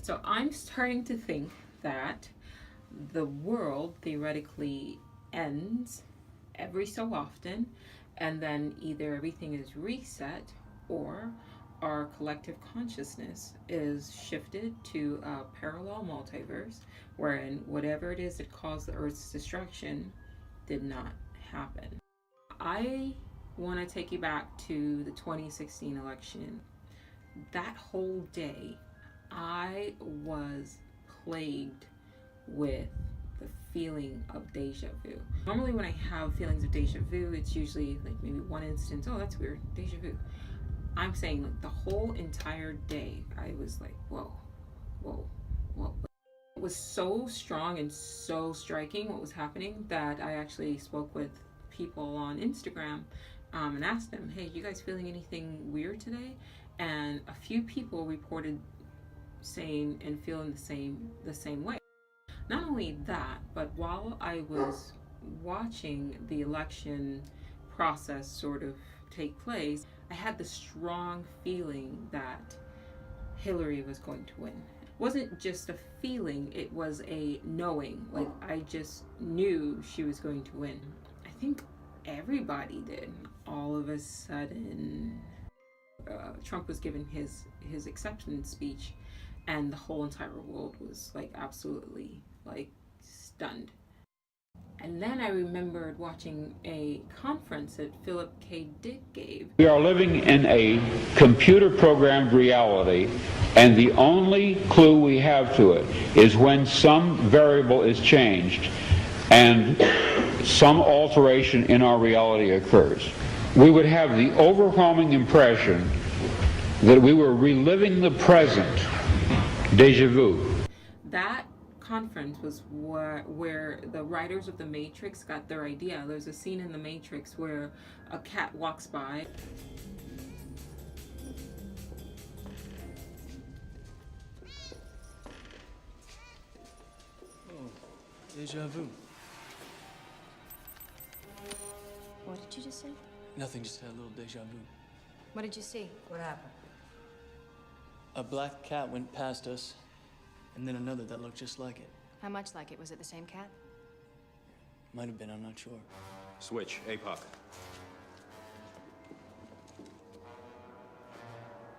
So I'm starting to think that the world theoretically ends every so often, and then either everything is reset or our collective consciousness is shifted to a parallel multiverse wherein whatever it is that caused the Earth's destruction did not happen. I want to take you back to the 2016 election. That whole day, I was plagued with the feeling of deja vu. Normally when I have feelings of deja vu, it's usually like maybe one instance, oh, that's weird, deja vu. I'm saying like the whole entire day, I was like, whoa, whoa, whoa. It was so strong and so striking what was happening that I actually spoke with people on Instagram and asked them, hey, you guys feeling anything weird today? And a few people reported saying and feeling the same way. Not only that, but while I was watching the election process sort of take place, I had the strong feeling that Hillary was going to win. It wasn't just a feeling, it was a knowing. Like I just knew she was going to win. I think everybody did. All of a sudden, Trump was giving his acceptance speech, and the whole entire world was like absolutely like stunned. And then I remembered watching a conference that Phillip gave. We are living in a computer-programmed reality, and the only clue we have to it is when some variable is changed and some alteration in our reality occurs. We would have the overwhelming impression that we were reliving the present, déjà vu. That conference was where the writers of The Matrix got their idea. There's a scene in The Matrix where a cat walks by. Oh, déjà vu. What did you just say? Nothing, just had a little déjà vu. What did you see? What happened? A black cat went past us, and then another that looked just like it. How much like it? Was it the same cat? Might have been, I'm not sure. Switch, APOC.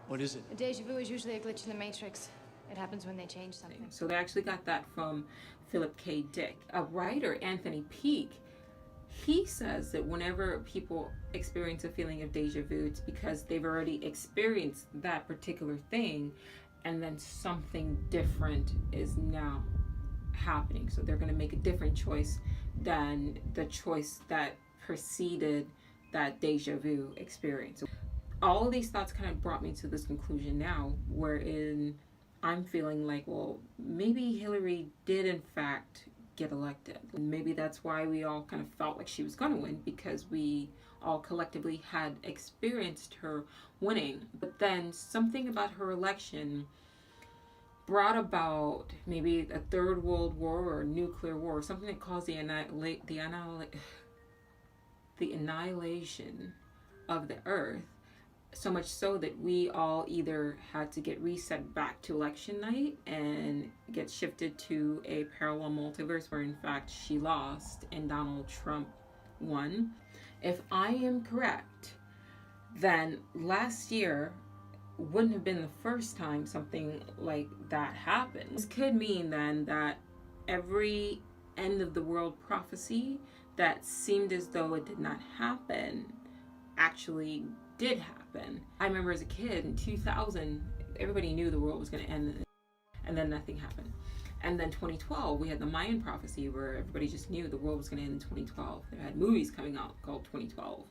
What is it? A déjà vu is usually a glitch in the Matrix. It happens when they change something. So they actually got that from Phillip K. Dick. A writer, Anthony Peake, he says that whenever people experience a feeling of deja vu, it's because they've already experienced that particular thing, and then something different is now happening. So they're going to make a different choice than the choice that preceded that deja vu experience. All of these thoughts kind of brought me to this conclusion now, wherein I'm feeling like, well, maybe Hillary did in fact get elected. Maybe that's why we all kind of felt like she was going to win, because we all collectively had experienced her winning. But then something about her election brought about maybe a third world war or a nuclear war, something that caused the annihilation of the earth, so much so that we all either had to get reset back to election night and get shifted to a parallel multiverse where in fact she lost and Donald Trump won. If I am correct, then last year wouldn't have been the first time something like that happened. This could mean then that every end of the world prophecy that seemed as though it did not happen actually did happen. I remember as a kid in 2000, everybody knew the world was going to end, and then nothing happened. And then 2012, we had the Mayan prophecy where everybody just knew the world was going to end in 2012. They had movies coming out called 2012,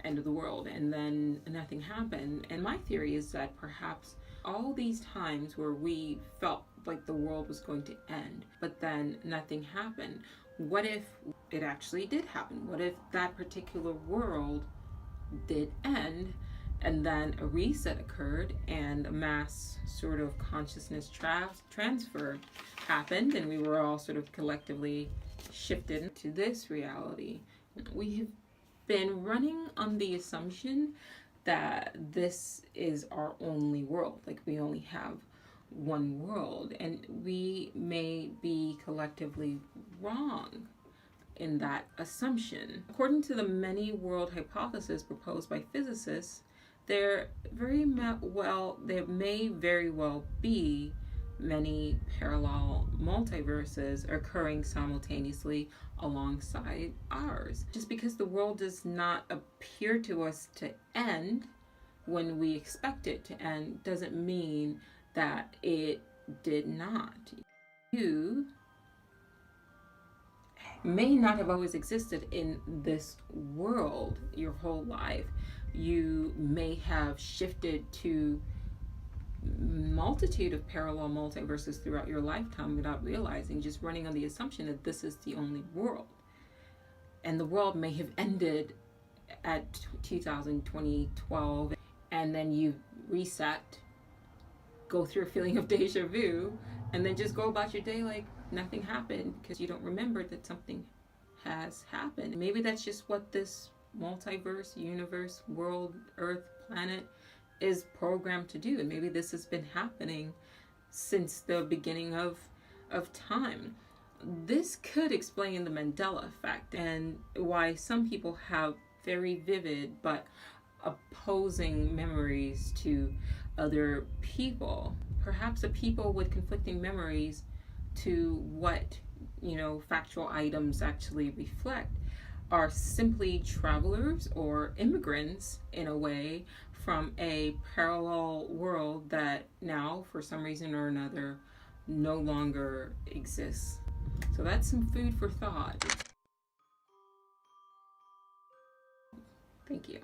End of the World, and then nothing happened. And my theory is that perhaps all these times where we felt like the world was going to end, but then nothing happened, what if it actually did happen? What if that particular world did end, and then a reset occurred and a mass sort of consciousness transfer happened, and we were all sort of collectively shifted to this reality? We have been running on the assumption that this is our only world, like we only have one world, and we may be collectively wrong in that assumption. According to the many world hypothesis proposed by physicists, there may very well be many parallel multiverses occurring simultaneously alongside ours. Just because the world does not appear to us to end when we expect it to end doesn't mean that it did not. You may not have always existed in this world your whole life. You may have shifted to multitude of parallel multiverses throughout your lifetime without realizing, just running on the assumption that this is the only world. And the world may have ended at 2012, and then you reset, go through a feeling of deja vu, and then just go about your day like nothing happened because you don't remember that something has happened. Maybe that's just what this multiverse, universe, world, earth, planet is programmed to do. And maybe this has been happening since the beginning of time. This could explain the Mandela effect and why some people have very vivid but opposing memories to other people. Perhaps the people with conflicting memories to what, factual items actually reflect are simply travelers or immigrants in a way from a parallel world that now, for some reason or another, no longer exists. So that's some food for thought. Thank you.